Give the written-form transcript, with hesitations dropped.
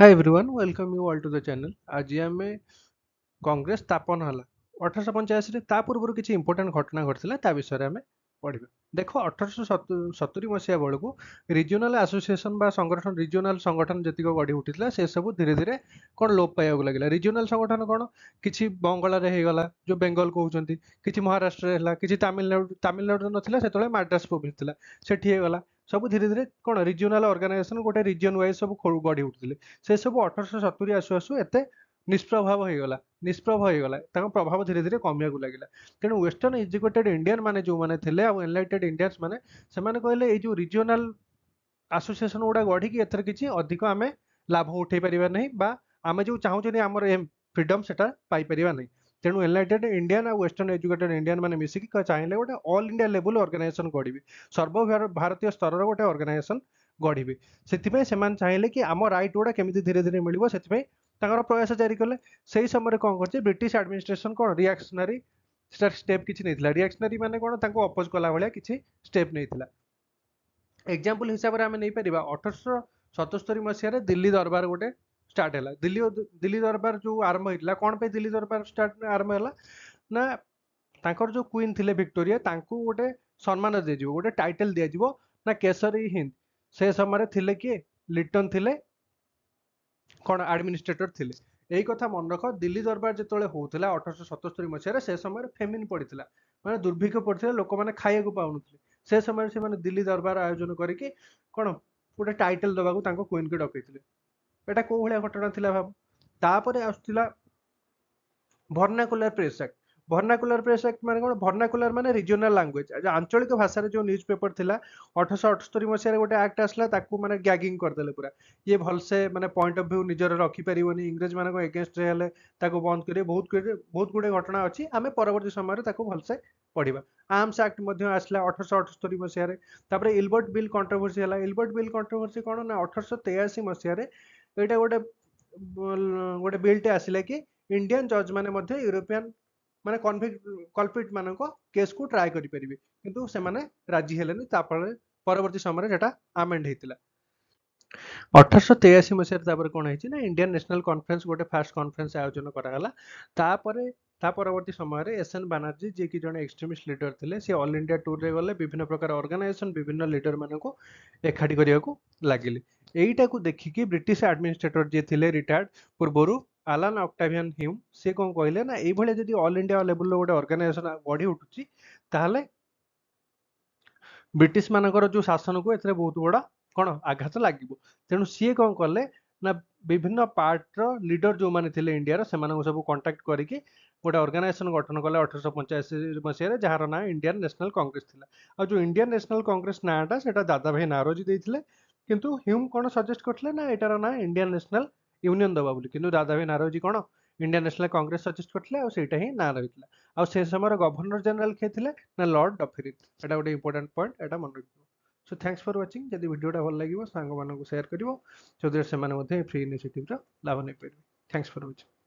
Hi everyone, welcome you all to the channel. ଆଜି ଆମେ କଂଗ୍ରେସ ସ୍ଥାପନ ହେଲା 1885 ରେ ତା ପୂର୍ବରୁ କିଛି ଇମ୍ପୋର୍ଟାଣ୍ଟ ଘଟଣା ଘଟିଥିଲା ତା ବିଷୟରେ ଆମେ ପଢିବା। ଦେଖ 1870 ମସିହା ବେଳକୁ ରିଜିଓନାଲ ଆସୋସିଏସନ ବା ସଂଗଠନ ରିଜିଓନାଲ ସଂଗଠନ ଯେତିକ ଗଢି ଉଠିଥିଲା ସେ ସବୁ ଧୀରେ ଧୀରେ କଣ ଲୋପ ପାଇବାକୁ ଲାଗିଲା। ରିଜିଓନାଲ ସଂଗଠନ କଣ କିଛି ବଙ୍ଗଳାରେ ହେଇଗଲା ଯୋଉ ବେଙ୍ଗଲ କହୁଛନ୍ତି, କିଛି ମହାରାଷ୍ଟ୍ରରେ ହେଲା, କିଛି ତାମିଲନାଡୁରେ ନଥିଲା ସେତେବେଳେ ମାଡ୍ରାସ ପ୍ରୋଭିନ୍ସ ଥିଲା ସେଠି ହେଇଗଲା। ସବୁ ଧୀରେ ଧୀରେ କଣ ରିଜିଓନାଲ ଅର୍ଗାନାଇଜେସନ ଗୋଟେ ରିଜିଅନ ୱାଇଜ ସବୁ ଗଢି ଉଠୁଥିଲେ। ସେ ସବୁ 1870 ଆସୁ ଆସୁ ଏତେ ନିଷ୍ପ୍ରଭାବ ହେଇଗଲା ତାଙ୍କ ପ୍ରଭାବ ଧୀରେ ଧୀରେ କମିବାକୁ ଲାଗିଲା। ତେଣୁ ୱେଷ୍ଟର୍ଣ୍ଣ ଏଜୁକେଟେଡ ଇଣ୍ଡିଆନ ମାନେ ଯୋଉମାନେ ଥିଲେ ଆଉ ଏନଲାଇଟେଡ ଇଣ୍ଡିଆନ୍ସ ମାନେ ସେମାନେ କହିଲେ ଏଇ ଯୋଉ ରିଜିଓନାଲ ଆସୋସିଏସନ ଗୁଡା ଗଢିକି ଏଥିରେ କିଛି ଅଧିକ ଆମେ ଲାଭ ଉଠେଇ ପାରିବା ନାହିଁ ବା ଆମେ ଯୋଉ ଚାହୁଁଛନ୍ତି ଆମର ଫ୍ରିଡମ ସେଟା ପାଇପାରିବା ନାହିଁ। ତେଣୁ ଏନଲାଇଟେଡ ଇଣ୍ଡିଆନ ଆଉ ୱେଷ୍ଟର୍ଣ୍ଣ ଏଜୁକେଟେଡ ଇଣ୍ଡିଆନ ମାନେ ମିଶିକି ଚାହିଁଲେ ଗୋଟେ ଅଲ ଇଣ୍ଡିଆ ଲେଭେଲ ଅର୍ଗାନାଇଜେସନ ଗଢିବେ, ସର୍ବ ଭାରତୀୟ ସ୍ତରର ଗୋଟେ ଅର୍ଗାନାଇଜେସନ ଗଢିବେ। ସେଥିପାଇଁ ସେମାନେ ଚାହିଁଲେ କି ଆମ ରାଇଟ ଗୁଡା କେମିତି ଧୀରେ ଧୀରେ ମିଳିବ, ସେଥିପାଇଁ ତାଙ୍କର ପ୍ରୟାସ ଜାରି କଲେ। ସେଇ ସମୟରେ କଣ କରିଛି ବ୍ରିଟିଶ ଆଡମିନିଷ୍ଟ୍ରେସନ କଣ ରିଆକ୍ସନାରୀ ସ୍ଟେପ କିଛି ନେଇଥିଲା। ରିଆକ୍ସନାରୀ ମାନେ କଣ ତାଙ୍କୁ ଅପୋଜ କଲା ଭଳିଆ କିଛି ସ୍ଟେପ ନେଇଥିଲା। ଏକ୍ସାମ୍ପଲ ହିସାବରେ ଆମେ ନେଇପାରିବା 1877 ମସିହାରେ ଦିଲ୍ଲୀ ଦରବାର ଗୋଟେ ଷ୍ଟାର୍ଟ ହେଲା। ଦିଲ୍ଲୀ ଦରବାର ଯୋଉ ଆରମ୍ଭ ହେଇଥିଲା, କଣ ପାଇଁ ଦିଲ୍ଲୀ ଦରବାର ଆରମ୍ଭ ହେଲା ନା ତାଙ୍କର ଯୋଉ କୁଇନ୍ ଥିଲେ ଭିକ୍ଟୋରିଆ, ତାଙ୍କୁ ଗୋଟେ ସମ୍ମାନ ଦିଆଯିବ, ଗୋଟେ ଟାଇଟଲ ଦିଆଯିବ ନା କେଶରୀ ହିନ୍ଦ। ସେ ସମୟରେ ଥିଲେ କିଏ? ଲିଟନ ଥିଲେ କଣ ଆଡମିନିଷ୍ଟ୍ରେଟର ଥିଲେ। ଏଇ କଥା ମନେ ରଖ, ଦିଲ୍ଲୀ ଦରବାର ଯେତେବେଳେ ହଉଥିଲା 1877 ମସିହାରେ ସେ ସମୟରେ ଫେମିନ ପଡିଥିଲା, ମାନେ ଦୁର୍ଭିକ୍ଷ ପଡିଥିଲା, ଲୋକମାନେ ଖାଇବାକୁ ପାଉନଥିଲେ। ସେ ସମୟରେ ସେମାନେ ଦିଲ୍ଲୀ ଦରବାର ଆୟୋଜନ କରିକି କଣ ଗୋଟେ ଟାଇଟଲ ଦବାକୁ ତାଙ୍କ କୁଇନ୍ କୁ ଡକେଇଥିଲେ। ଏଟା କୋଉ ଭଳିଆ ଘଟଣା ଥିଲା ଭାବ। ତାପରେ ଆସୁଥିଲା vernacular press act. Vernacular press act ମାନେ କଣ? ଭର୍ଣ୍ଣାକୁଲାର ମାନେ ରିଜିଓନାଲ ଲାଙ୍ଗୁଏଜ, ଆଞ୍ଚଳିକ ଭାଷାରେ ଯୋଉ ନ୍ୟୁଜ ପେପର ଥିଲା। 1878 ମସିହାରେ ଗୋଟେ ଆକ୍ଟ ଆସିଲା, ତାକୁ ମାନେ ଗ୍ୟାଗିଂ କରିଦେଲେ ପୁରା। ଇଏ ଭଲସେ ମାନେ ପଏଣ୍ଟ ଅଫ ଭ୍ୟୁ ନିଜର ରଖିପାରିବନି, ଇଂରେଜ ମାନଙ୍କ ଏଗେନଷ୍ଟରେ ହେଲେ ତାକୁ ବନ୍ଦ କରିବେ। ବହୁତ ଗୁଡେ ଘଟଣା ଅଛି, ଆମେ ପରବର୍ତ୍ତୀ ସମୟରେ ତାକୁ ଭଲସେ ପଢିବା। ଆର୍ମସ ଆକ୍ଟ ମଧ୍ୟ ଆସିଲା 1878 ମସିହାରେ। ତାପରେ ଇଲବର୍ଟ ବିଲ୍ କଣ୍ଟ୍ରୋଭର୍ସି ହେଲା। ଇଲବର୍ଟ ବିଲ୍ କଣ୍ଟ୍ରୋଭର୍ସି କଣ ନା 1883 ମସିହାରେ ଏଇଟା ଗୋଟେ ବିଲଟେ ଆସିଲା କି ଇଣ୍ଡିଆନ ଜଜ ମାନେ ମଧ୍ୟ ୟୁରୋପିଆନ ମାନେ କଲପ୍ରିଟ ମାନଙ୍କ କେସକୁ ଟ୍ରାଏ କରିପାରିବେ, କିନ୍ତୁ ସେମାନେ ରାଜି ହେଲେନି। ତା ଫଳରେ ପରବର୍ତ୍ତୀ ସମୟରେ ସେଟା ଆମେଣ୍ଡ ହେଇଥିଲା। 1883 ମସିହାରେ ତାପରେ କଣ ହେଇଛି ନା ଇଣ୍ଡିଆନ ନ୍ୟାସନାଲ କନଫରେନ୍ସ ଗୋଟେ ଫାଷ୍ଟ କନଫରେନ୍ସ ଆୟୋଜନ କରାଗଲା। ତାପରେ ତା ପରବର୍ତ୍ତୀ ସମୟରେ ଏସ୍.ଏନ୍. ବାନାର୍ଜୀ, ଯିଏକି ଜଣେ ଏକ୍ସଟ୍ରିମିଷ୍ଟ ଲିଡର ଥିଲେ, ସେ ଅଲ ଇଣ୍ଡିଆ ଟୁରରେ ଗଲେ, ବିଭିନ୍ନ ପ୍ରକାର ଅର୍ଗାନାଇଜେସନ ବିଭିନ୍ନ ଲିଡର ମାନଙ୍କୁ ଏକାଠି କରିବାକୁ ଲାଗିଲେ। ଏଇଟାକୁ ଦେଖିକି ବ୍ରିଟିଶ ଆଡମିନିଷ୍ଟ୍ରେଟର ଯିଏ ଥିଲେ ରିଟାୟାର୍ଡ ପୂର୍ବରୁ ଆଲାନ ଅକ୍ଟାଭିଆନ ହ୍ୟୁମ, ସେ କଣ କହିଲେ ନା ଏଇଭଳିଆ ଯଦି ଅଲ ଇଣ୍ଡିଆ ଲେଭେଲର ଗୋଟେ ଅର୍ଗାନାଇଜେସନ ଗଢି ଉଠୁଛି, ତାହେଲେ ବ୍ରିଟିଶ ମାନଙ୍କର ଯୋଉ ଶାସନକୁ ଏଥିରେ ବହୁତ ବଡ କଣ ଆଘାତ ଲାଗିବ। ତେଣୁ ସିଏ କଣ କଲେ ନା ବିଭିନ୍ନ ପାର୍ଟର ଲିଡର ଯୋଉମାନେ ଥିଲେ ଇଣ୍ଡିଆର, ସେମାନଙ୍କୁ ସବୁ କଣ୍ଟାକ୍ଟ କରିକି ଗୋଟେ ଅର୍ଗାନାଇଜେସନ ଗଠନ କଲେ 1885 ମସିହାରେ, ଯାହାର ନାଁ ଇଣ୍ଡିଆନ ନ୍ୟାସନାଲ କଂଗ୍ରେସ ଥିଲା। ଆଉ ଯୋଉ ଇଣ୍ଡିଆନ ନ୍ୟାସନାଲ କଂଗ୍ରେସ ନାଁଟା ସେଟା ଦାଦା ଭାଇ ନାରୋଜୀ ଦେଇଥିଲେ, କିନ୍ତୁ ହ୍ୟୁମ କଣ ସଜେଷ୍ଟ କରିଥିଲେ ନା ଏଟାର ନାଁ ଇଣ୍ଡିଆନ ନ୍ୟାସନାଲ ୟୁନିୟନ ଦବା ବୋଲି। କିନ୍ତୁ ଦାଦା ଭାଇ ନାରୋଜୀ କଣ ଇଣ୍ଡିଆନ ନ୍ୟାସନାଲ କଂଗ୍ରେସ ସଜେଷ୍ଟ କରିଥିଲେ, ଆଉ ସେଇଟା ହିଁ ନାଁ ରହିଥିଲା। ଆଉ ସେ ସମୟର ଗଭର୍ଣ୍ଣର ଜେନେରାଲ କିଏ ଥିଲେ ନା ଲର୍ଡ ଡଫରିନ। ଏଟା ଗୋଟେ ଇମ୍ପୋର୍ଟାଣ୍ଟ ପଏଣ୍ଟ, ଏଟା ମନେ ରଖିବ। ସୋ ଥ୍ୟାଙ୍କ୍ସ ଫର ୱାଚିଂ। ଯଦି ଭିଡ଼ିଓଟା ଭଲ ଲାଗିବ ସାଙ୍ଗମାନଙ୍କୁ ସେୟାର କରିବ, ଯେଉଁଥିରେ ସେମାନେ ମଧ୍ୟ ଫ୍ରି ଇନିସିଏଟିଭର ଲାଭ ନେଇପାରିବେ। ଥ୍ୟାଙ୍କ୍ସ ଫର ୱାଚିଂ।